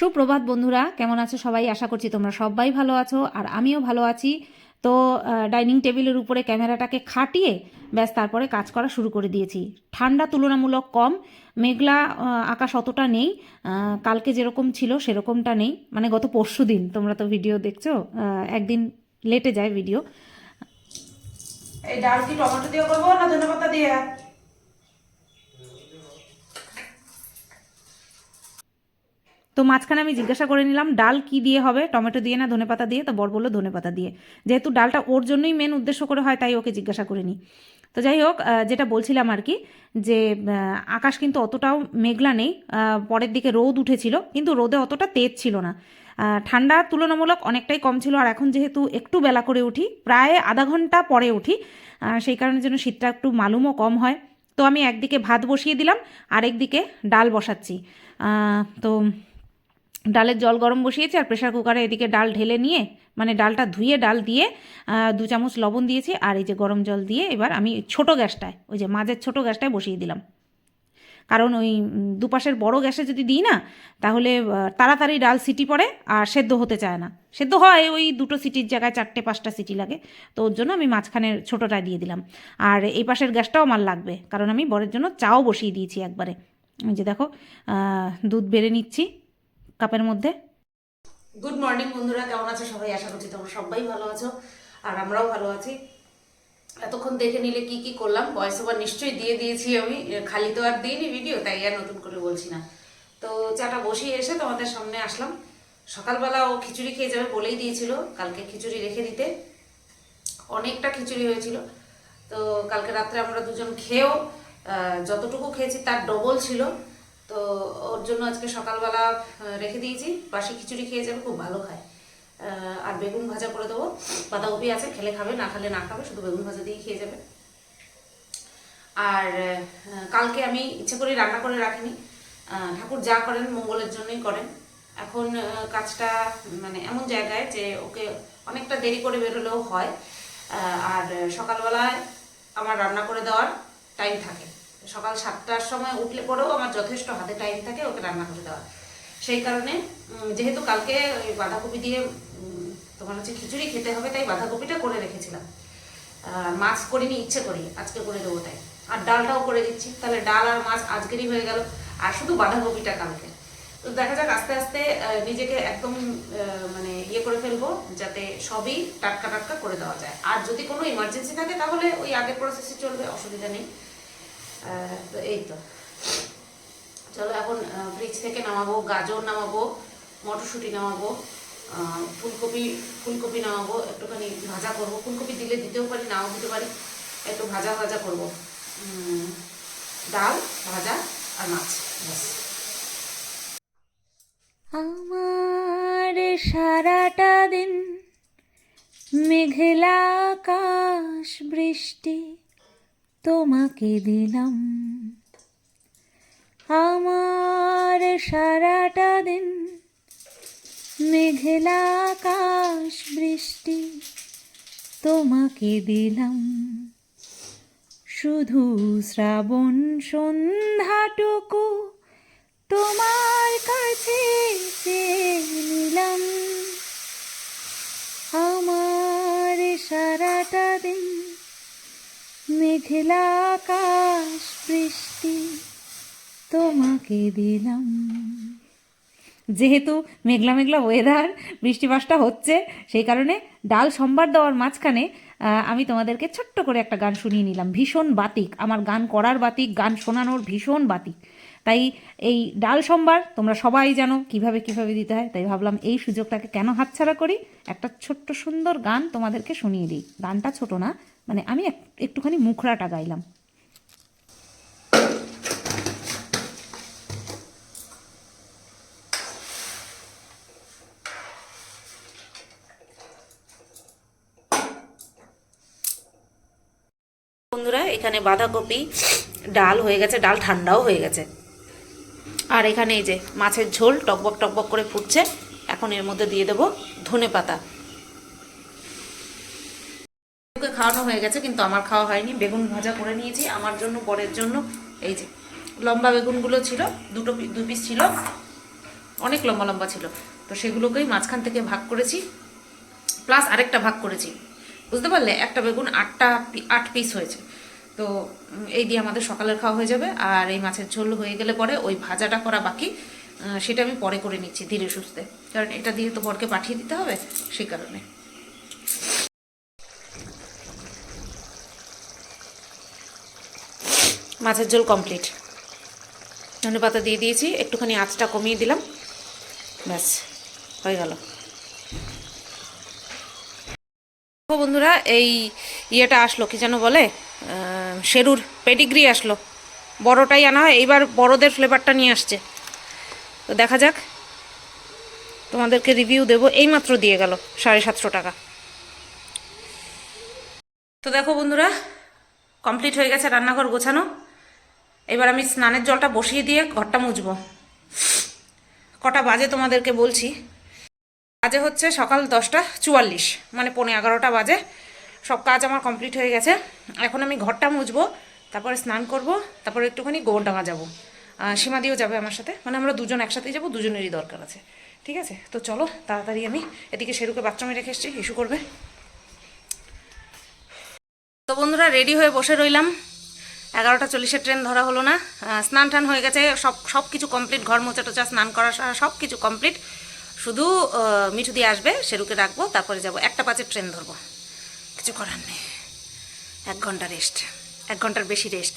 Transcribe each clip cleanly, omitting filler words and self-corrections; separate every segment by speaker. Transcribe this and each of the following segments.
Speaker 1: সুপ্রভাত বন্ধুরা, কেমন আছো সবাই? আশা করছি তোমরা সবাই ভালো আছো আর আমিও ভালো আছি। তো ডাইনিং টেবিলের উপরে ক্যামেরাটাকে খাটিয়ে ব্যাস তারপরে কাজ করা শুরু করে দিয়েছি। ঠান্ডা তুলনামূলক কম, মেঘলা আকাশ অতটা নেই। কালকে যেরকম ছিল সেরকমটা নেই, মানে গত পরশু দিন, তোমরা তো ভিডিও দেখছো, একদিন লেটে যায় ভিডিও। এই ডাল কি টমেটো দিয়ে করবো না ধনেপাতা দিয়ে? তো মাঝখানে আমি জিজ্ঞাসা করে নিলাম ডাল কি দিয়ে হবে, টমেটো দিয়ে না ধনেপাতা দিয়ে? তো বর বললো ধনেপাতা দিয়ে। যেহেতু ডালটা ওর জন্যই মেন উদ্দেশ্য করে হয়, তাই ওকে জিজ্ঞাসা করে নিই। তো যাই হোক, যেটা বলছিলাম আর কি, যে আকাশ কিন্তু অতটাও মেঘলা নেই। পরের দিকে রোদ উঠেছিল, কিন্তু রোদে অতটা তেজ ছিল না। ঠান্ডা তুলনামূলক অনেকটাই কম ছিল। আর এখন যেহেতু একটু বেলা করে উঠি, প্রায় আধা ঘন্টা পরে উঠি, সেই কারণে যেন শীতটা একটু মালুমও কম হয়। তো আমি একদিকে ভাত বসিয়ে দিলাম, আরেকদিকে ডাল বসাচ্ছি। তো ডালের জল গরম বসিয়েছি আর প্রেশার কুকারে এদিকে ডাল ঢেলে নিয়ে, মানে ডালটা ধুয়ে ডাল দিয়ে 2 চামচ লবণ দিয়েছি আর এই যে গরম জল দিয়ে এবার আমি ছোট গ্যাসটায়, ওই যে মাঝের ছোট গ্যাসটায় বসিয়ে দিলাম। কারণ ওই দুপাশের বড় গ্যাসে যদি দিই না, তাহলে তাড়াতাড়ি ডাল সিটি পড়ে আর সেদ্ধ হতে চায় না। সেদ্ধ হয় ওই 2টো সিটির জায়গায় 4টে 5টা সিটি লাগে। তো ওর জন্য আমি মাঝখানের ছোটোটায় দিয়ে দিলাম। আর এই পাশের গ্যাসটাও আমার লাগবে, কারণ আমি বরের জন্য চাও বসিয়ে দিয়েছি একবারে। ওই যে দেখো, দুধ বেড়ে নিচ্ছি কাপের মধ্যে। গুড মর্নিং বন্ধুরা, কেমন আছো সবাই? আশা করছি তোমরা সবাই ভালো আছো আর আমরাও ভালো আছি। এতক্ষণ দেখে নিলে কি কি করলাম, ভয়েস ওভার নিশ্চয়ই দিয়ে দিয়েছি আমি, খালি তো আর দিইনি ভিডিও, তাই আর নতুন করে বলছি না। তো চাটা বসিয়ে এসে তোমাদের সামনে আসলাম। সকালবেলা ও খিচুড়ি খেয়ে যাবে বলেই দিয়েছিল, কালকে খিচুড়ি রেখে দিতে। অনেকটা খিচুড়ি হয়েছিল, তো কালকে রাত্রে আমরা দুজন খেয়েও যতটুকু খেয়েছি তার ডবল ছিল। তো ওর জন্য আজকে সকালবেলা রেখে দিয়েছি, বাসি খিচুড়ি খেয়ে যাবে, খুব ভালো খায়। আর বেগুন ভাজা করে দেবো, বাঁধাকপি আছে, খেলে খাবে, না খেলে না খাবে, শুধু বেগুন ভাজা দিয়ে খেয়ে যাবে। আর কালকে আমি ইচ্ছে করে রান্না করে রাখিনি, ঠাকুর যা করেন মঙ্গলের জন্যই করেন। এখন কাজটা মানে এমন জায়গায় যে ওকে অনেকটা দেরি করে বেরোলেও হয়। আর সকালবেলায় আমার রান্না করে দেওয়ার টাইম থাকে, সকাল 7টার সময় উঠলে পরেও আমার যথেষ্ট হাতে টাইম থাকে ওকে রান্না করে দেওয়ার। সেই কারণে যেহেতু কালকে ওই বাঁধাকপি দিয়ে তোমার হচ্ছে খিচুড়ি খেতে হবে, তাই বাঁধাকপিটা করে রেখেছিলাম। মাছ করিনি ইচ্ছে করি, আজকে করে দেবো তাই। আর ডালটাও করে দিচ্ছি, তাহলে ডাল আর মাছ আজকেরই হয়ে গেল, আর শুধু বাঁধাকপিটা কালকে। তো দেখা যাক আস্তে আস্তে নিজেকে একদম মানে ইয়ে করে ফেলবো, যাতে সবই টাটকা টাটকা করে দেওয়া যায়। আর যদি কোনো ইমার্জেন্সি থাকে তাহলে ওই আগের প্রসেসে চলবে, অসুবিধা নেই। তো এই তো, চলো এখন ফ্রিজ থেকে নামাবো, গাজর নামাবো, মটরশুঁটি নামাবো, ফুলকপি ফুলকপি নামাবো, একটুখানি ভাজা করবো। ফুলকপি দিলে দিতেও পারি, নাও দিতে পারি, একটু ভাজা ভাজা করবো। ডাল, ভাজা আর মাছ, ব্যাস। আমার সারাটা দিন মেঘলা আকাশ বৃষ্টি তোমাকে দিলাম। আমার সারাটা দিন মেঘলা আকাশ বৃষ্টি তোমাকে দিলাম। শুধু শ্রাবণ সন্ধ্যাটুকু তোমার কাছে চেয়ে নিলাম। আমার সারাটা দিন মেঘলা আকাশ বৃষ্টি তোমাকে দিলাম। যেহেতু মেঘলা মেঘলা ওয়েদার, বৃষ্টিবাসটা হচ্ছে, সেই কারণে ডাল সম্বার দেওয়ার মাঝখানে আমি তোমাদেরকে ছোট্ট করে একটা গান শুনিয়ে নিলাম। ভীষণ বাতিক, আমার গান করার বাতিক, গান শোনানোর ভীষণ বাতিক। তাই এই ডাল সম্বার তোমরা সবাই জানো কিভাবে কিভাবে দিতে হয়, তাই ভাবলাম এই সুযোগটাকে কেন হাতছাড়া করি, একটা ছোট্ট সুন্দর গান তোমাদেরকে শুনিয়ে দিই। গানটা ছোট না, মানে আমি একটুখানি মুখড়াটা গাইলাম। বন্ধুরা, এখানে বাঁধাকপি ডাল হয়ে গেছে, ডাল ঠান্ডাও হয়ে গেছে। আর এখানে এই যে মাছের ঝোল টকবক টকবক করে ফুটছে, এখন এর মধ্যে দিয়ে দেবো ধনেপাতা। ওকে খাওয়ানো হয়ে গেছে, কিন্তু আমার খাওয়া হয়নি। বেগুন ভাজা করে নিয়েছি আমার জন্য, বরের জন্য। এই যে লম্বা বেগুনগুলো ছিল, 2 পিস ছিল, অনেক লম্বা লম্বা ছিল, তো সেগুলোকেই মাঝখান থেকে ভাগ করেছি, প্লাস আরেকটা ভাগ করেছি, বুঝতে পারলে? একটা বেগুন 8 পিস হয়েছে। তো এই দিয়ে আমাদের সকালের খাওয়া হয়ে যাবে। আর এই মাছের ঝোল হয়ে গেলে পরে ওই ভাজাটা করা বাকি, সেটা আমি পরে করে নিচ্ছি ধীরে সুস্থে, কারণ এটা দিয়ে তো বরকে পাঠিয়ে দিতে হবে, সেই কারণে। মাছের ঝোল কমপ্লিট, ধনেপাতা দিয়ে দিয়েছি, একটুখানি আঁচটা কমিয়ে দিলাম, ব্যাস হয়ে গেল। বন্ধুরা, এই ইয়েটা আসলো, কি যেন বলে, শেরুর পেডিগ্রি আসলো, বড়টাই আনা হয়, এইবার বড়দের ফ্লেভারটা নিয়ে আসছে। তো দেখা যাক, তোমাদেরকে রিভিউ দেবো। এইমাত্র দিয়ে গেল 750 টাকা। তো দেখো বন্ধুরা, কমপ্লিট হয়ে গেছে রান্নাঘর গোছানো। এবার আমি স্নানের জলটা বসিয়ে দিয়ে ঘরটা মুছবো। কটা বাজে তোমাদেরকে বলছি, বাজে হচ্ছে সকাল 10:44, মানে 11:15 বাজে। সব কাজ আমার কমপ্লিট হয়ে গেছে। এখন আমি ঘরটা মুছবো, তারপরে স্নান করব, তারপরে একটুখানি গোবরডাঙ্গা যাবো। সীমাদিও যাবে আমার সাথে, মানে আমরা দুজন একসাথেই যাবো, দুজনেরই দরকার আছে। ঠিক আছে, তো চলো তাড়াতাড়ি। আমি এদিকে শেরুকে বাথরুমে রেখে এসেছি, ইস্যু করবে। তো বন্ধুরা, রেডি হয়ে বসে রইলাম। 11:40 ট্রেন ধরা হলো না। স্নান টান হয়ে গেছে, সব কিছু কমপ্লিট, ঘর মোছা টোচা, স্নান করা, সব কিছু কমপ্লিট। শুধু মিঠু দিয়ে আসবে, শেরুকে রাখবো, তারপরে যাব। 1:05 ট্রেন ধরবো, কিছু করার নেই। 1 ঘন্টা রেস্ট, 1 ঘন্টার বেশি রেস্ট।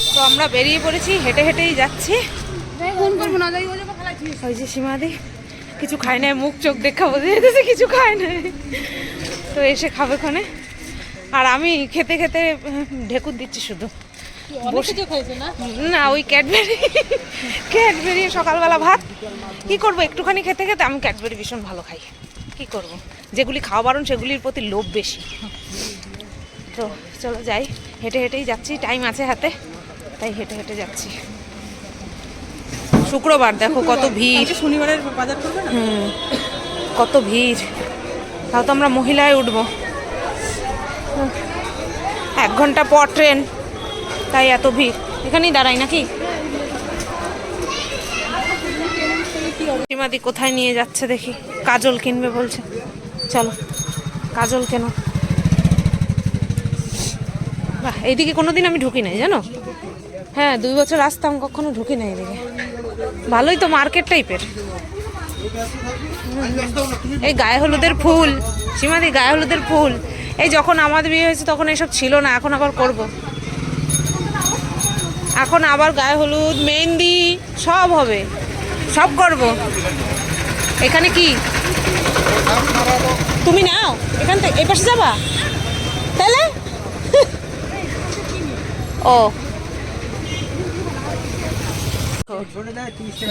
Speaker 1: তো আমরা বেরিয়ে পড়েছি, হেঁটে হেঁটেই যাচ্ছি। ওই যে সীমাদি কিছু খায় না, মুখ চোখ দেখা বোঝা যেতেছে কিছু খায় না, তো এসে খাবে ক্ষণে। আর আমি খেতে খেতে ঢেকুর দিচ্ছি শুধু। না, ওই ক্যাডবেরি সকালবেলা ভাত, কি করবো, একটুখানি খেতে খেতে। আমি ক্যাডবেরি ভীষণ ভালো খাই, কি করব, যেগুলি খাওয়া বারণ সেগুলির প্রতি লোভ বেশি। তো চলো যাই, হেঁটে হেঁটেই যাচ্ছি, টাইম আছে হাতে, তাই হেঁটে হেঁটে যাচ্ছি। শুক্রবার দেখো কত ভিড়,
Speaker 2: শনিবারের বাজার করবে না?
Speaker 1: কত ভিড়। তাও তো আমরা মহিলায় উঠবো, 1 ঘন্টা পর ট্রেন, তাই এত ভিড়। এখানেই দাঁড়াই নাকি? সীমাদি কোথায় নিয়ে যাচ্ছে দেখি, কাজল কিনবে বলছে, চলো কাজল কেন। বাহ, এইদিকে কোনোদিন আমি ঢুকি নাই জানো। হ্যাঁ, 2 বছর আসতাম, কখনো ঢুকি নাই এদিকে। ভালোই তো, মার্কেট টাইপের। এই গায়ে হলুদের ফুল, সীমাদি গায়ে হলুদের ফুল, এই যখন আমাদের বিয়ে হয়েছে তখন এইসব ছিল না, এখন আবার করব। এখন আবার গায়ে হলুদ, মেহেন্দি সব হবে, সব করব। এখানে কি তুমি নাও, এখান থেকে এই পাশে যাবা তাহলে? ও,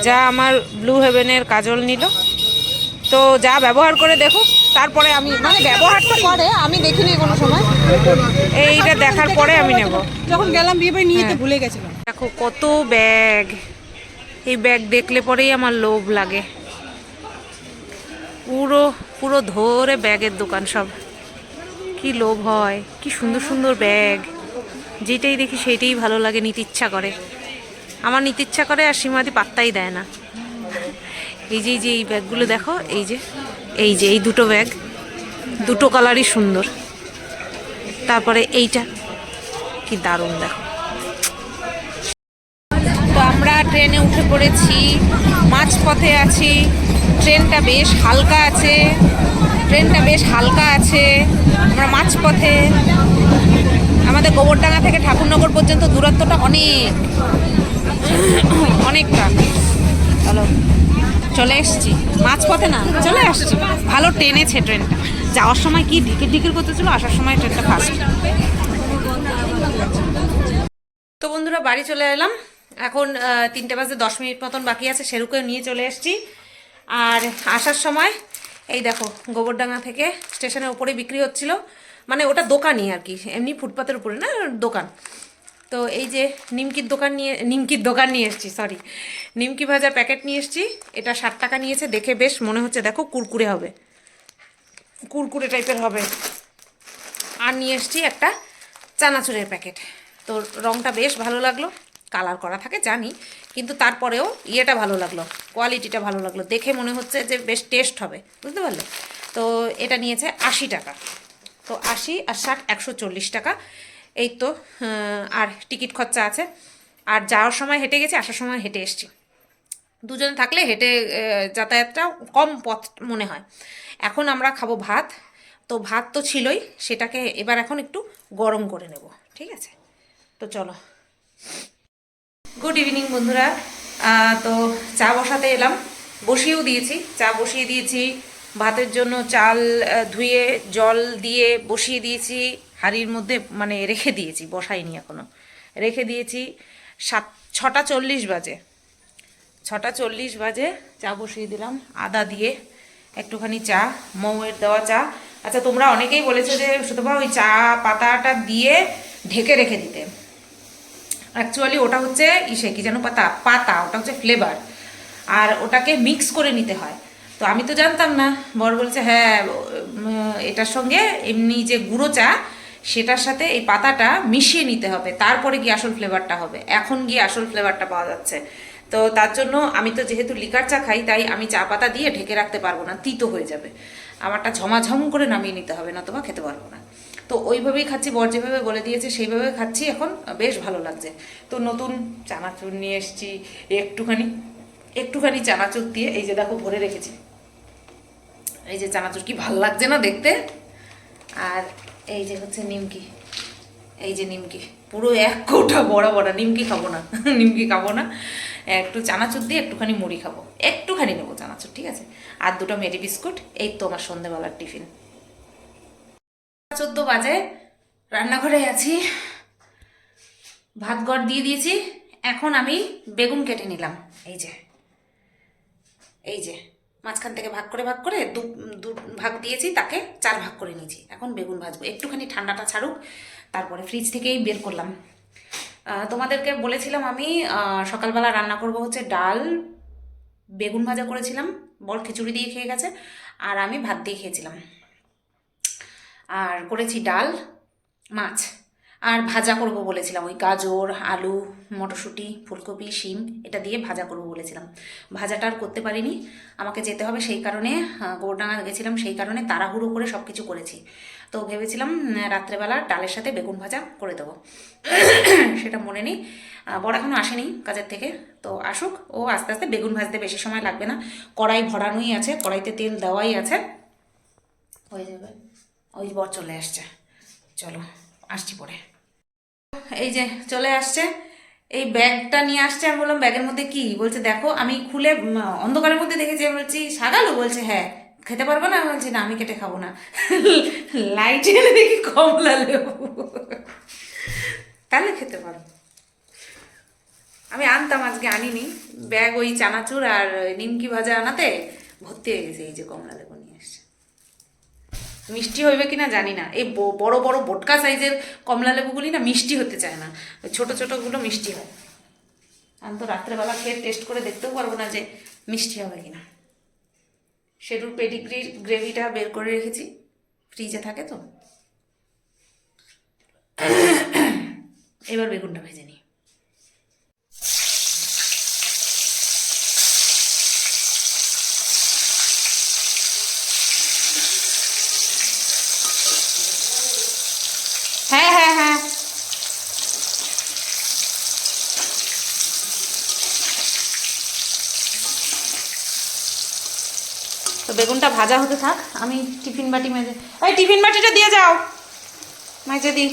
Speaker 1: যা আমার ব্লু হেভেনের কাজল নিল, তো যা ব্যবহার করে দেখো, তারপরে আমি, মানে ব্যবহারটা করে আমি দেখিনি কোনো সময়, এইটা দেখার পরে আমি নেব।
Speaker 2: যখন গেলাম বিয়ে বাড়ি নিয়ে তো ভুলে গেছিলাম।
Speaker 1: দেখো কত ব্যাগ, এই ব্যাগ দেখলে পরেই আমার লোভ লাগে। পুরো পুরো ধরে ব্যাগের দোকান সব, কি লোভ হয়, কি সুন্দর সুন্দর ব্যাগ, যেটাই দেখি সেইটাই ভালো লাগে, নিতে ইচ্ছা করে। আমার নিতে ইচ্ছা করে, আর সীমাদি পাত্তাই দেয় না। এই যে এই ব্যাগগুলো দেখো, এই দুটো ব্যাগ, দুটো কালারই সুন্দর। তারপরে এইটা কি দারুণ, দেখো। তো আমরা ট্রেনে উঠে পড়েছি, মাঝপথে আছি। ট্রেনটা বেশ হালকা আছে, আমরা মাঝপথে। আমাদের গোবরডাঙ্গা থেকে ঠাকুরনগর পর্যন্ত দূরত্বটা অনেকটা। চলো, চলে এসছি মাঝপথে, না চলে আসছি। ভালো টেনেছে ট্রেনটা, যাওয়ার সময় কি ঢিকির করতেছিল, আসার সময় ট্রেনটা ফাস্ট। তো বন্ধুরা, বাড়ি চলে এলাম। এখন 3:10 মতন বাকি আছে, শেরুকে নিয়ে চলে এসছি। আর আসার সময় এই দেখো, গোবরডাঙ্গা থেকে স্টেশনের উপরে বিক্রি হচ্ছিল, মানে ওটা দোকানই আর কি, এমনি ফুটপাতের উপরে না, দোকান। তো এই যে নিমকির দোকান নিয়ে এসেছি, সরি, নিমকি ভাজার প্যাকেট নিয়ে এসেছি। এটা 60 টাকা নিয়েছে, দেখে বেশ মনে হচ্ছে, দেখো কুরকুরে হবে, কুরকুরে টাইপের হবে। আর নিয়ে এসেছি একটা চানাচুরের প্যাকেট। তো রংটা বেশ ভালো লাগলো, কালার করা থাকে জানি, কিন্তু তারপরেও ইয়েটা ভালো লাগলো, কোয়ালিটিটা ভালো লাগলো, দেখে মনে হচ্ছে যে বেশ টেস্ট হবে, বুঝতে পারলে। তো এটা নিয়েছে 80 টাকা। তো 80 আর 60 140 টাকা। এই তো আর টিকিট খরচা আছে। আর যাওয়ার সময় হেঁটে গেছি, আসার সময় হেঁটে এসছি। দুজনে থাকলে হেঁটে যাতায়াতটা কম পথ মনে হয়। এখন আমরা খাবো ভাত। তো ভাত তো ছিলই, সেটাকে এবার এখন একটু গরম করে নেব, ঠিক আছে। তো চলো। গুড ইভিনিং বন্ধুরা। তো চা বসাতে এলাম, বসিয়েও দিয়েছি, চা বসিয়ে দিয়েছি। ভাতের জন্য চাল ধুয়ে জল দিয়ে বসিয়ে দিয়েছি হাঁড়ির মধ্যে, মানে রেখে দিয়েছি, বসাইনি এখনও, রেখে দিয়েছি। 6টা 40 বাজে, 6টা 40 বাজে চা বসিয়ে দিলাম আদা দিয়ে, একটুখানি চা, মৌয়ের দেওয়া চা। আচ্ছা, তোমরা অনেকেই বলেছো যে সুতপা ওই চা পাতাটা দিয়ে ঢেকে রেখে দিতে। অ্যাকচুয়ালি ওটা হচ্ছে ইসে কি যেন পাতা পাতা, ওটা হচ্ছে ফ্লেভার, আর ওটাকে মিক্স করে নিতে হয়। তো আমি তো জানতাম না, বর বলছে হ্যাঁ এটার সঙ্গে এমনি যে গুঁড়ো চা সেটার সাথে এই পাতাটা মিশিয়ে নিতে হবে, তারপরে গিয়ে আসল ফ্লেভারটা হবে। এখন গিয়ে আসল ফ্লেভারটা পাওয়া যাচ্ছে। তো তার জন্য আমি তো যেহেতু লিকার চা খাই, তাই আমি চা পাতা দিয়ে ঢেকে রাখতে পারবো না, তিতো হয়ে যাবে। আমারটা ঝমাঝম করে নামিয়ে নিতে হবে, না তোমা খেতে পারবো না। তো ওইভাবেই খাচ্ছি, বর যেভাবে বলে দিয়েছে সেইভাবে খাচ্ছি, এখন বেশ ভালো লাগছে। তো নতুন চানাচুর নিয়ে এসেছি, একটুখানি চানাচুর দিয়ে, এই যে দেখো ভরে রেখেছি, এই যে চানাচুর, কি ভাল লাগছে না দেখতে। আর এই যে হচ্ছে নিমকি, এই যে নিমকি, পুরো 1 কৌটা বড় বড়। নিমকি খাবো না, নিমকি খাবো না, একটু চানাচুর দিয়ে একটুখানি মুড়ি খাবো, একটুখানি নেবো চানাচুর, ঠিক আছে। আর 2টা মেরি বিস্কুট। এই তো আমার সন্ধেবেলার টিফিন। 14 বাজে, রান্নাঘরে আছি, ভাত গড় দিয়ে দিয়েছি। এখন আমি বেগুন কেটে নিলাম, এই যে, এই যে মাঝখান থেকে ভাগ করে দু দু ভাগ দিয়েছি, তাকে 4 ভাগ করে নিয়েছি। এখন বেগুন ভাজবো, একটুখানি ঠান্ডাটা ছাড়ুক, তারপরে ফ্রিজ থেকেই বের করলাম। তোমাদেরকে বলেছিলাম আমি সকালবেলা রান্না করব হচ্ছে ডাল, বেগুন ভাজা করেছিলাম, বর খিচুড়ি দিয়ে খেয়ে গেছে, আর আমি ভাত দিয়ে খেয়েছিলাম। আর করেছি ডাল, মাছ, আর ভাজা করব বলেছিলাম, ওই গাজর, আলু, মটরশুঁটি, ফুলকপি, শিম, এটা দিয়ে ভাজা করব বলেছিলাম। ভাজাটা আর করতে পারিনি, আমাকে যেতে হবে সেই কারণে, গৌরডাঙ্গা গেছিলাম সেই কারণে তাড়াহুড়ো করে সব কিছু করেছি। তো ভেবেছিলাম রাত্রেবেলা ডালের সাথে বেগুন ভাজা করে দেবো, সেটা মনে নেই। বড় এখনও আসেনি কাজের থেকে, তো আসুক, ও আস্তে আস্তে। বেগুন ভাজতে বেশি সময় লাগবে না, কড়াই ভরানোই আছে, কড়াইতে তেল দেওয়াই আছে, হয়ে যাবে। ওই বর চলে আসছে, চলো আসছি পরে। এই যে চলে আসছে, এই ব্যাগটা নিয়ে আসছে। আমি বললাম ব্যাগের মধ্যে কি, বলছে দেখো। আমি খুলে অন্ধকারের মধ্যে দেখেছি, আমি বলছি শাকালু, বলছে হ্যাঁ খেতে পারবো না। আমি বলছি না, আমি কেটে খাবো না। লাইট এনে দেখি কমলা লেবু, তাহলে খেতে পারবো। আমি আনতাম, আজকে আনিনি। ব্যাগ ওই চানাচুর আর নিমকি ভাজা আনাতে ভর্তি হয়ে গেছে। এই যে কমলা লেবু নিয়ে এসছে, মিষ্টি হইবে কিনা জানি না। এই বড় বড় বোটকা সাইজের কমলা লেবুগুলি না মিষ্টি হতে চায় না, ওই ছোটো ছোটোগুলো মিষ্টি হয়। আমি তো রাত্রেবেলা খেয়ে টেস্ট করে দেখতেও পারবো না যে মিষ্টি হবে কিনা। সেটুর পেডিগ্রির গ্রেভিটা বের করে রেখেছি, ফ্রিজে থাকে তো। এবার বেগুনটা ভেজে নিই। হ্যাঁ হ্যাঁ হ্যাঁ, তো বেগুনটা ভাজা হতে থাক, আমি টিফিন বাটি মেজে, এই টিফিন বাটিটা দিয়ে যাও, মেজে দিই।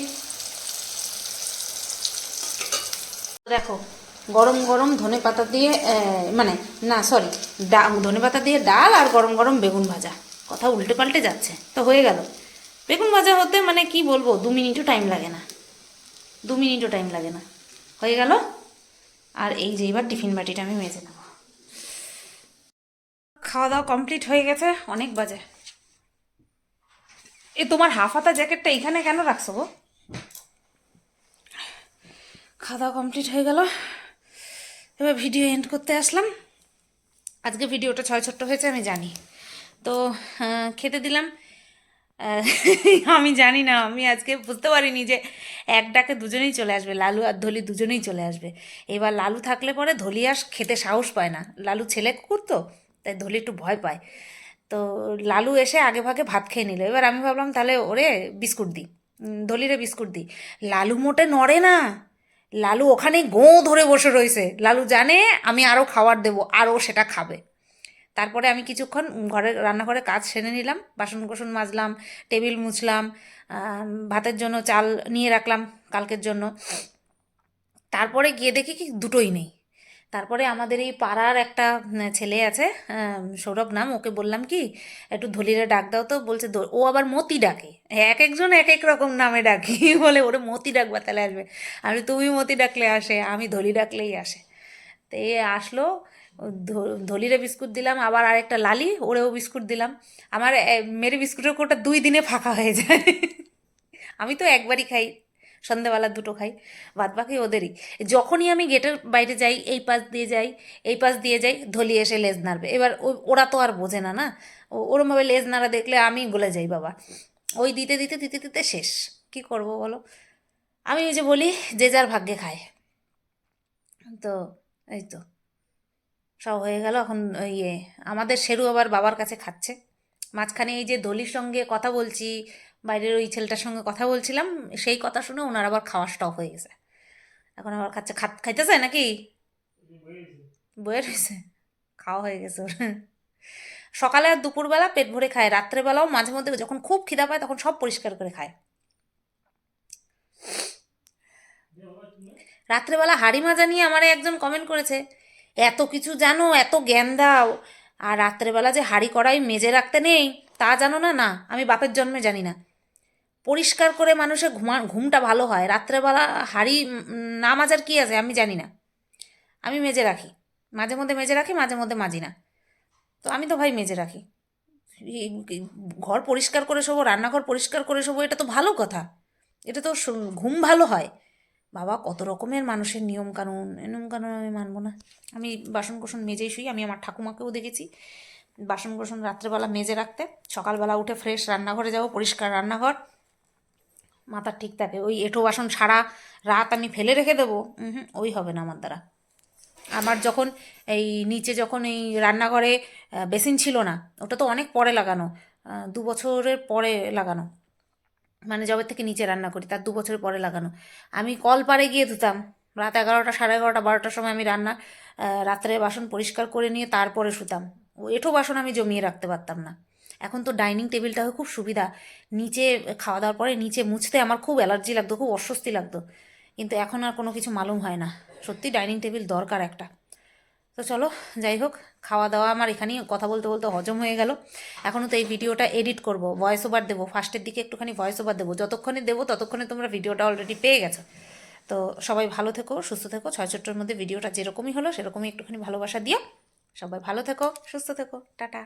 Speaker 1: দেখো গরম গরম ধনে পাতা দিয়ে, মানে না সরি, ধনে পাতা দিয়ে ডাল, আর গরম গরম বেগুন ভাজা, কথা উল্টে পাল্টে যাচ্ছে। তো হয়ে গেল বেগুন ভাজা হতে, মানে কি বলবো, 2 মিনিটও টাইম লাগে না, 2 মিনিটও টাইম লাগে না, হয়ে গেল। আর এই যে এবার টিফিন বাটিটা আমি মেজে নেব। খাওয়া দাওয়া কমপ্লিট হয়ে গেছে, অনেক বাজে। এ তোমার হাফ হাতা জ্যাকেটটা এখানে কেন রাখছো গো? খাওয়া দাওয়া কমপ্লিট হয়ে গেল, এবার ভিডিও এন্ড করতে আসলাম। আজকে ভিডিওটা ছয় ছোট্ট হয়েছে আমি জানি, তো খেতে দিলাম। আহ, আমি জানি না, আমি আজকে বুঝতে পারিনি যে এক ডাকে দুজনেই চলে আসবে, লালু আর ধলি দুজনেই চলে আসবে। এবার লালু থাকলে পরে ধলি আর খেতে সাহস পায় না, লালু ছেলে কুকুর তো, তাই ধলি একটু ভয় পায়। তো লালু এসে আগে ভাগে ভাত খেয়ে নিল। এবার আমি ভাবলাম তাহলে ওরে বিস্কুট দিই, ধলিরে বিস্কুট দিই। লালু মোটে নড়ে না, লালু ওখানে গোঁ ধরে বসে রয়েছে। লালু জানে আমি আরও খাবার দেবো, আরও সেটা খাবে। তারপরে আমি কিছুক্ষণ ঘরে রান্নাঘরে কাজ সেরে নিলাম, বাসন কোসন মাজলাম, টেবিল মুছলাম, ভাতের জন্য চাল নিয়ে রাখলাম কালকের জন্য। তারপরে গিয়ে দেখি কি দুটোই নেই। তারপরে আমাদের এই পাড়ার একটা ছেলে আছে, সৌরভ নাম, ওকে বললাম কি একটু ধলিরে ডাক দাও তো, বলছে ও আবার মতি ডাকে, এক একজন এক এক রকম নামে ডাকি বলে ওরে মতি ডাকবা তাহলে আসবে। আমি তুমি মতি ডাকলে আসে, আমি ধলি ডাকলেই আসে। তো এ আসলো, ধলিরে বিস্কুট দিলাম, আবার আরেকটা লালি ওরেও বিস্কুট দিলাম। আমার মেরে বিস্কুটের কোটা 2 দিনে ফাঁকা হয়ে যায় আমি তো একবারই খাই, সন্ধ্যাবেলা দুটো খাই, বাদ বাকি ওদেরই। যখনই আমি গেটের বাইরে যাই, এই পাশ দিয়ে যাই, এই পাশ দিয়ে যাই, ধলি এসে লেজ নাড়বে। এবার ওরা তো আর বোঝে না, না, ওরমভাবে লেজ নাড়া দেখলে আমি গলে যাই বাবা। ওই দিতে দিতে দিতে দিতে শেষ, কি করব বলো। আমি ওই যে বলি, যে যার ভাগ্যে খায়। তো এই তো সব হয়ে গেল। এখন ইয়ে আমাদের শেরু আবার বাবার কাছে খাচ্ছে। মাঝখানে এই যে দলির সঙ্গে কথা বলছি, বাইরের ওই ছেলেটার সঙ্গে কথা বলছিলাম, সেই কথা শুনে ওনার আবার খাওয়া স্টপ হয়ে গেছে। এখন আবার খাচ্ছে, খাইতেছে নাকি বইয়ের হয়েছে, খাওয়া হয়ে গেছে ওর। সকালে আর দুপুরবেলা পেট ভরে খায়, রাত্রেবেলাও মাঝে মধ্যে যখন খুব খিদা পায় তখন সব পরিষ্কার করে খায়। রাত্রেবেলা হাঁড়ি মাজা নিয়ে আমারে একজন কমেন্ট করেছে, এত কিছু জানো, এত জ্ঞান দাও, আর রাত্রেবেলা যে হাঁড়ি কড়াই মেজে রাখতে নেই তা জানো না? না, আমি বাপের জন্মে জানি না। পরিষ্কার করে মানুষের ঘুমটা ভালো হয়, রাত্রেবেলা হাঁড়ি না মাজার কি আছে আমি জানি না। আমি মেজে রাখি, মাঝে মধ্যে মেজে রাখি, মাঝে মধ্যে মাজি না। তো আমি তো ভাই মেজে রাখি। ঘর পরিষ্কার করে শোবো, রান্নাঘর পরিষ্কার করে শোবো, এটা তো ভালো কথা, এটা তো ঘুম ভালো হয়। বাবা কত রকমের মানুষের নিয়মকানুন আমি মানবো না। আমি বাসন কোসন মেজেই শুই, আমি আমার ঠাকুমাকেও দেখেছি বাসন কোসন রাত্রেবেলা মেজে রাখতে, সকালবেলা উঠে ফ্রেশ রান্নাঘরে যাব, পরিষ্কার রান্নাঘর, মাথা ঠিক থাকে। ওই এঁঠো বাসন সারা রাত আমি ফেলে রেখে দেবো, ওই হবে না আমার দ্বারা। আমার যখন এই নিচে যখন এই রান্নাঘরে বেসিন ছিল না, ওটা তো অনেক পরে লাগানো, 2 বছরের পরে লাগানো, মানে যবে থেকে নিচে রান্না করি তার 2 বছর পরে লাগানো। আমি কল পাড়ে গিয়ে ধুতাম, রাত 11টা, 11:30, 12টার সময় আমি রাত্রে বাসন পরিষ্কার করে নিয়ে তারপরে শুতাম। ও এঁঠো বাসন আমি জমিয়ে রাখতে পারতাম না। এখন তো ডাইনিং টেবিলটা খুব সুবিধা, নিচে খাওয়া দাওয়ার পরে নিচে মুছতে আমার খুব অ্যালার্জি লাগতো, খুব অস্বস্তি লাগতো, কিন্তু এখন আর কোনো কিছু মালুম হয় না। সত্যি ডাইনিং টেবিল দরকার একটা। তো চলো, যাই হোক, খাওয়া দাওয়া আমার এখানেই কথা বলতে বলতে হজম হয়ে গেল। এখনও তো এই ভিডিওটা এডিট করব, ভয়েস ওভার দেবো, ফার্স্টের দিকে একটুখানি ভয়েস ওভার দেবো, যতক্ষণে দেবো ততক্ষণে তোমরা ভিডিওটা অলরেডি পেয়ে গেছো। তো সবাই ভালো থেকো, সুস্থ থেকো, 6 ছোট্টর মধ্যে ভিডিওটা যেরকমই হলো সেরকমই একটুখানি ভালোবাসা দিও। সবাই ভালো থেকো, সুস্থ থেকো, টাটা।